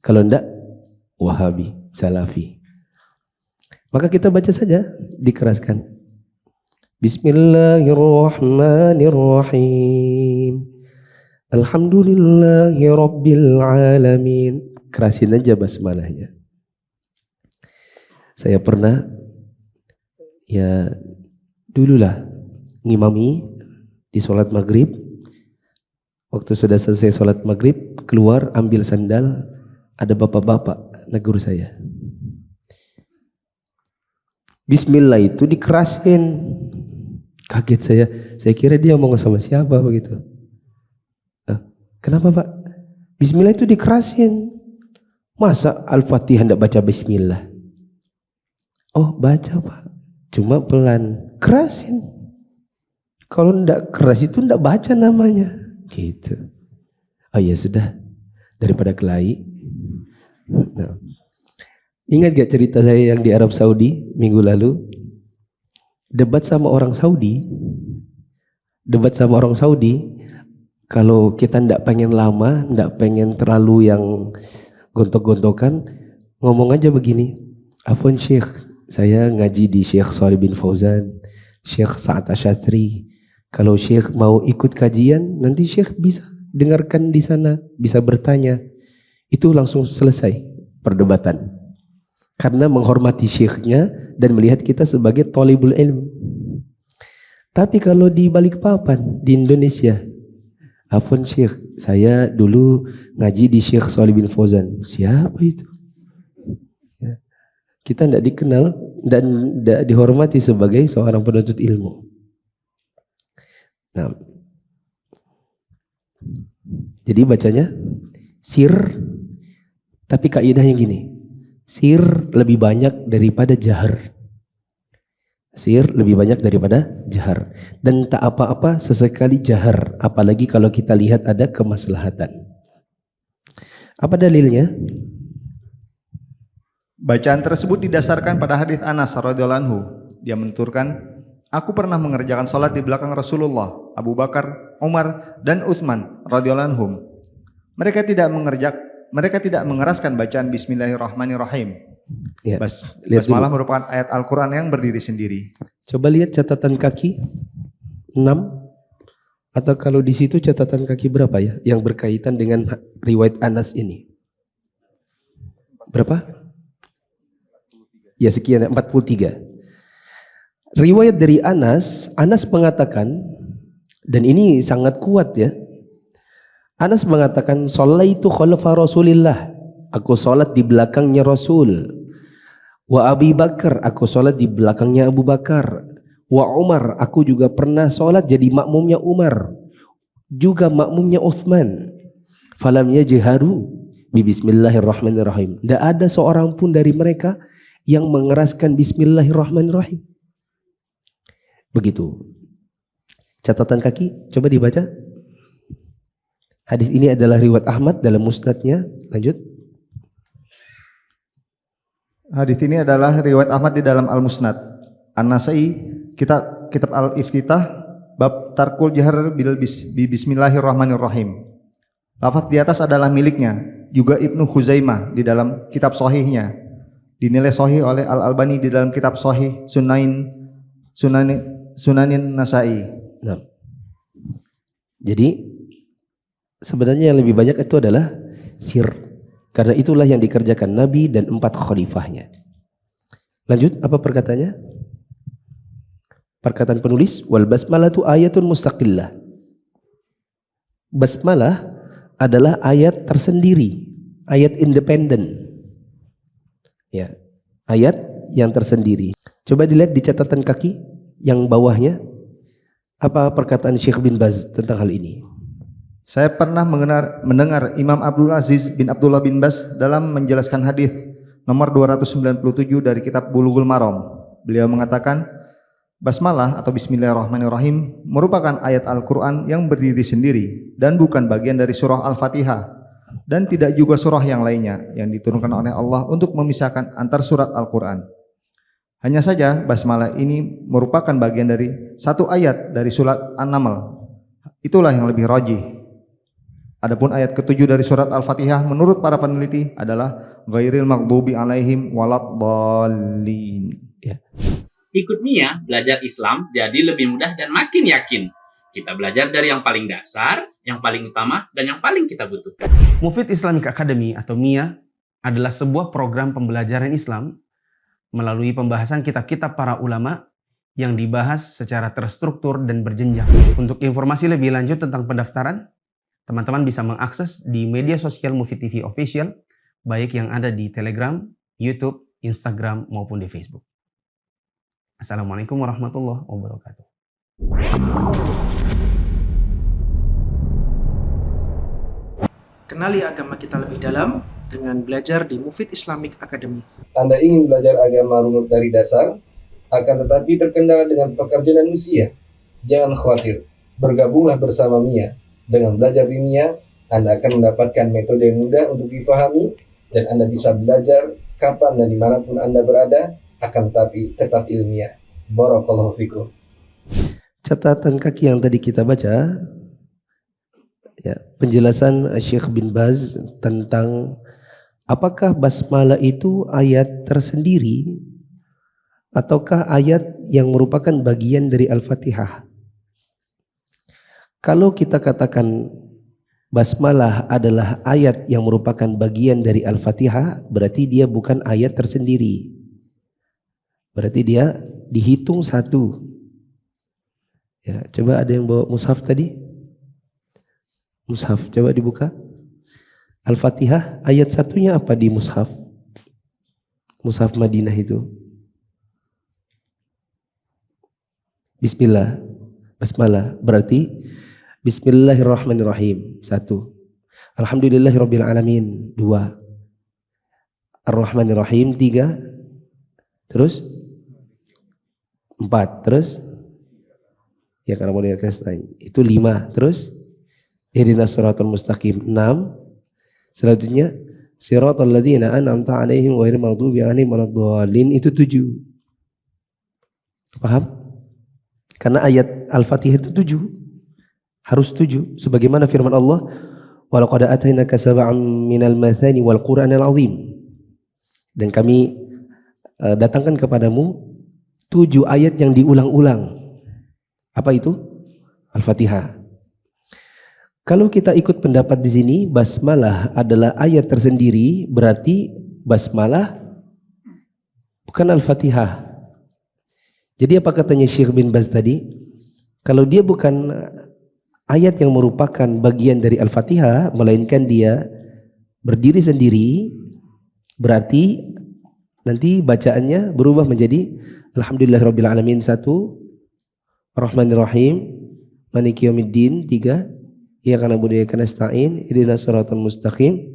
Kalau enggak Wahabi, Salafi. Maka kita baca saja, dikeraskan. Bismillahirrahmanirrahim. Alhamdulillahirabbil alamin. Kerasin aja basmalahnya. Saya pernah ya dululah ngimami di sholat maghrib. Waktu sudah selesai sholat maghrib, keluar ambil sandal, ada bapak-bapak negur saya. Bismillah itu dikerasin. Kaget saya kira dia ngomong sama siapa begitu. Kenapa Pak? Bismillah itu dikerasin. Masa Al-Fatihah tidak baca Bismillah? Oh baca Pak, cuma pelan. Kerasin. Kalau tidak keras itu tidak baca namanya. Gitu. Oh ya sudah, daripada kelahi. Nah. Ingat gak cerita saya yang di Arab Saudi minggu lalu? Debat sama orang Saudi. Kalau kita tidak pengen lama, tidak pengen terlalu yang gontok-gontokan, ngomong aja begini. Afwan Syekh, saya ngaji di Syekh Shalih bin Fauzan, Syekh Sa'ad Asyatri. Kalau Syekh mau ikut kajian, nanti Syekh bisa dengarkan di sana, bisa bertanya. Itu langsung selesai perdebatan. Karena menghormati Syekhnya dan melihat kita sebagai thalibul ilm. Tapi kalau di Balikpapan, di Indonesia, Afwan Syekh, saya dulu ngaji di Syekh Shalih bin Fauzan. Siapa itu? Ya. Kita tidak dikenal dan tidak dihormati sebagai seorang penuntut ilmu. Nah, jadi bacanya sir, tapi kaidahnya gini, sir lebih banyak daripada jahar. Sir lebih banyak daripada jahar. Dan tak apa-apa sesekali jahar, apalagi kalau kita lihat ada kemaslahatan. Apa dalilnya? Bacaan tersebut didasarkan pada hadis Anas radhiyallahu anhu. Dia menuturkan, aku pernah mengerjakan salat di belakang Rasulullah, Abu Bakar, Umar, dan Utsman radhiyallahu anhum. Mereka tidak mengeraskan bacaan Bismillahirrahmanirrahim. Ya, Basmalah merupakan ayat Al-Quran yang berdiri sendiri. Coba lihat catatan kaki 6, atau kalau di situ catatan kaki berapa ya yang berkaitan dengan riwayat Anas ini? Berapa? Ya sekian, 43. Riwayat dari Anas mengatakan, dan ini sangat kuat ya. Anas mengatakan, "Shallaitu khalfa Rasulillah." Aku salat di belakangnya Rasul. Wa Abi Bakar, aku salat di belakangnya Abu Bakar. Wa Umar, aku juga pernah salat jadi makmumnya Umar, juga makmumnya Utsman. Falam yajharu bi Bismillahirrahmanirrahim. Tidak ada seorang pun dari mereka yang mengeraskan Bismillahirrahmanirrahim. Begitu. Catatan kaki, coba dibaca. Hadis ini adalah riwayat Ahmad dalam musnadnya. Lanjut. Hadis ini adalah riwayat Ahmad di dalam Al-Musnad. An-Nasai, kitab Al-Iftitah, bab tarkul jahar bil Bismillahirrahmanirrahim. Lafaz di atas adalah miliknya. Juga Ibnu Khuzaimah di dalam kitab Sahihnya. Dinilai sahih oleh Al-Albani di dalam kitab Sahih Sunanin Nasai. Nah. Jadi sebenarnya yang lebih banyak itu adalah sir. Karena itulah yang dikerjakan Nabi dan 4 khalifahnya. Lanjut, apa perkataannya? Perkataan penulis, wal basmalatu ayatun mustaqillah. Basmalah adalah ayat tersendiri, ayat independen. Ya, ayat yang tersendiri. Coba dilihat di catatan kaki yang bawahnya. Apa perkataan Syekh bin Baz tentang hal ini? Saya pernah mendengar Imam Abdul Aziz bin Abdullah bin Baz dalam menjelaskan hadis nomor 297 dari kitab Bulughul Maram. Beliau mengatakan, basmalah atau Bismillahirrahmanirrahim merupakan ayat Al-Quran yang berdiri sendiri dan bukan bagian dari surah Al-Fatihah, dan tidak juga surah yang lainnya yang diturunkan oleh Allah untuk memisahkan antar surat Al-Quran. Hanya saja basmalah ini merupakan bagian dari satu ayat dari surat An-Naml. Itulah yang lebih rajih. Adapun ayat ke-7 dari surat Al-Fatihah menurut para peneliti adalah ghairil maghdubi alaihim waladdallin. Ya. Ikut Mia belajar Islam jadi lebih mudah dan makin yakin. Kita belajar dari yang paling dasar, yang paling utama, dan yang paling kita butuhkan. Mufid Islamic Academy atau MIA adalah sebuah program pembelajaran Islam melalui pembahasan kitab-kitab para ulama yang dibahas secara terstruktur dan berjenjang. Untuk informasi lebih lanjut tentang pendaftaran, teman-teman bisa mengakses di media sosial Mufid TV Official, baik yang ada di Telegram, YouTube, Instagram, maupun di Facebook. Assalamualaikum warahmatullahi wabarakatuh. Kenali agama kita lebih dalam dengan belajar di Mufid Islamic Academy. Anda ingin belajar agama runut dari dasar, akan tetapi terkendala dengan pekerjaan usia? Jangan khawatir, bergabunglah bersama Mia. Dengan belajar di Mia, Anda akan mendapatkan metode yang mudah untuk difahami, dan Anda bisa belajar kapan dan dimanapun Anda berada, akan tetapi tetap ilmiah. Barakallahu fikum. Catatan kaki yang tadi kita baca, ya, penjelasan Syekh bin Baz tentang apakah basmalah itu ayat tersendiri ataukah ayat yang merupakan bagian dari Al-Fatihah. Kalau kita katakan basmalah adalah ayat yang merupakan bagian dari Al-Fatihah, berarti dia bukan ayat tersendiri. Berarti dia dihitung satu. Ya, coba ada yang bawa mushaf tadi? Mushaf, coba dibuka. Al-Fatihah ayat satunya apa di mushaf? Mushaf Madinah itu. Bismillah, basmalah. Berarti Bismillahirrahmanirrahim. 1. Alhamdulillahirabbil alamin. 2. Ar-Rahmanirrahim. 3. Terus 4. Terus ya karena mau dikasih itu 5. Terus ihdinas siratal mustaqim. 6. Selanjutnya siratal ladzina an'amta 'alaihim ghairil maghdubi 'alaihim waladdallin. Itu 7. Paham? Karena ayat Al-Fatihah itu 7. Harus 7. Sebagaimana firman Allah, walaqad atainaka sab'an minal mathani wal qur'anil azim. Dan kami datangkan kepadamu 7 ayat yang diulang-ulang. Apa itu? Al-Fatihah. Kalau kita ikut pendapat di sini, basmalah adalah ayat tersendiri, berarti basmalah bukan Al-Fatihah. Jadi apa katanya Syekh bin Baz tadi? Kalau dia bukan ayat yang merupakan bagian dari Al-Fatihah, melainkan dia berdiri sendiri, berarti nanti bacaannya berubah menjadi Alhamdulillahirabbil alamin 1, Ar-Rahmanir-Rahim, Maliki yaumiddin 3, Iyyaka na'budu wa iyyaka nasta'in, ihdinas siratal mustaqim,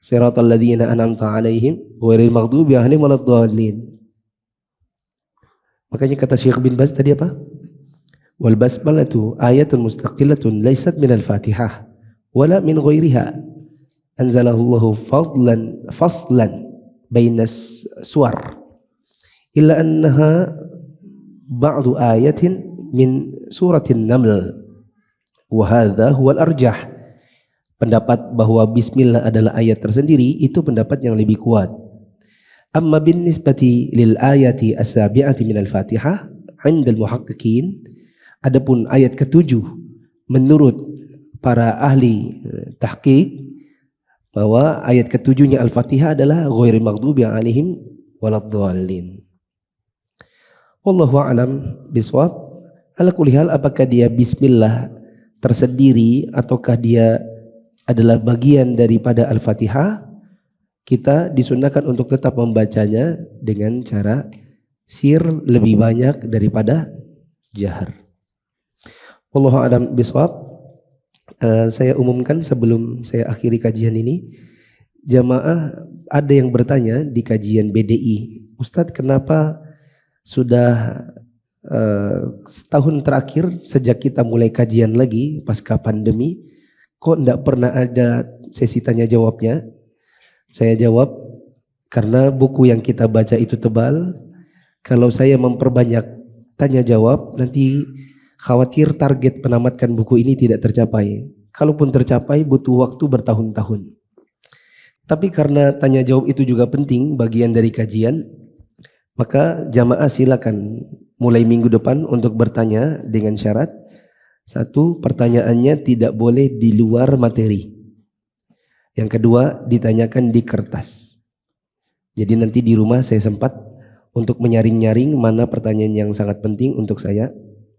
siratal ladzina an'amta 'alaihim ghairil maghdubi 'alaihim waladdallin. Makanya kata Syekh bin Baz tadi apa? Wal basmalatu ayatun mustaqillatun laysat minal Fatihah wala min ghairiha. Anzalallahu faslan bainas suwar. Illa annaha ba'du ayatin min suratin Naml. Wa hadha huwal arjah. Pendapat bahwa bismillah adalah ayat tersendiri itu pendapat yang lebih kuat. Amma bin nisbati lil ayati as-sabi'ati minal Fatihah 'inda al-muhaqqiqin, adapun ayat ke-7 menurut para ahli tahqiq bahwa ayat ke-7-nya Al-Fatihah adalah ghairil maghdubi 'alaihim waladdallin. Wallahu a'lam bishawab. Ala kulli hal, apakah dia bismillah tersendiri ataukah dia adalah bagian daripada Al-Fatihah, kita disunahkan untuk tetap membacanya dengan cara sir lebih banyak daripada jahar. Wallahu a'lam bishawab. Saya umumkan sebelum saya akhiri kajian ini, jamaah ada yang bertanya di kajian BDI, Ustadz, kenapa sudah setahun terakhir sejak kita mulai kajian lagi pasca pandemi, kok tidak pernah ada sesi tanya jawabnya? Saya jawab, karena buku yang kita baca itu tebal. Kalau saya memperbanyak tanya jawab, nanti khawatir target penamatkan buku ini tidak tercapai. Kalaupun tercapai, butuh waktu bertahun-tahun. Tapi karena tanya jawab itu juga penting, bagian dari kajian, maka jamaah silakan mulai minggu depan untuk bertanya dengan syarat, 1, pertanyaannya tidak boleh di luar materi. Yang kedua, ditanyakan di kertas. Jadi nanti di rumah saya sempat untuk menyaring-nyaring mana pertanyaan yang sangat penting untuk saya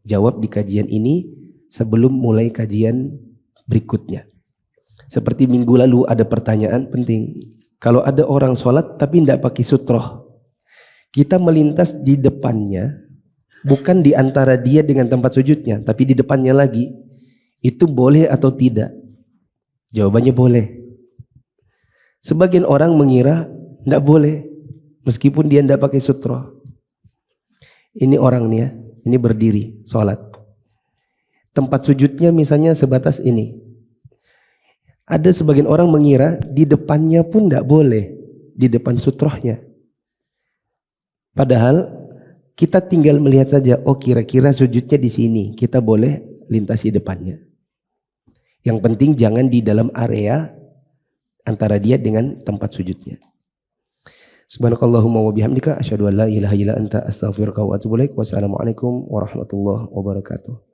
jawab di kajian ini sebelum mulai kajian berikutnya. Seperti minggu lalu ada pertanyaan penting. Kalau ada orang sholat tapi tidak pakai sutroh, kita melintas di depannya, bukan di antara dia dengan tempat sujudnya, tapi di depannya lagi. Itu boleh atau tidak? Jawabannya boleh. Sebagian orang mengira tidak boleh, meskipun dia tidak pakai sutroh. Ini orang nih ya, ini berdiri sholat. Tempat sujudnya misalnya sebatas ini. Ada sebagian orang mengira di depannya pun tidak boleh, di depan sutrohnya. Padahal kita tinggal melihat saja, oh kira-kira sujudnya di sini, kita boleh lintasi depannya. Yang penting jangan di dalam area antara dia dengan tempat sujudnya. Subhanakallahumma wa bihamdika asyhadu an la ilaha illa anta astaghfiruka wa atubu ilaik. Wassalamualaikum warahmatullahi wabarakatuh.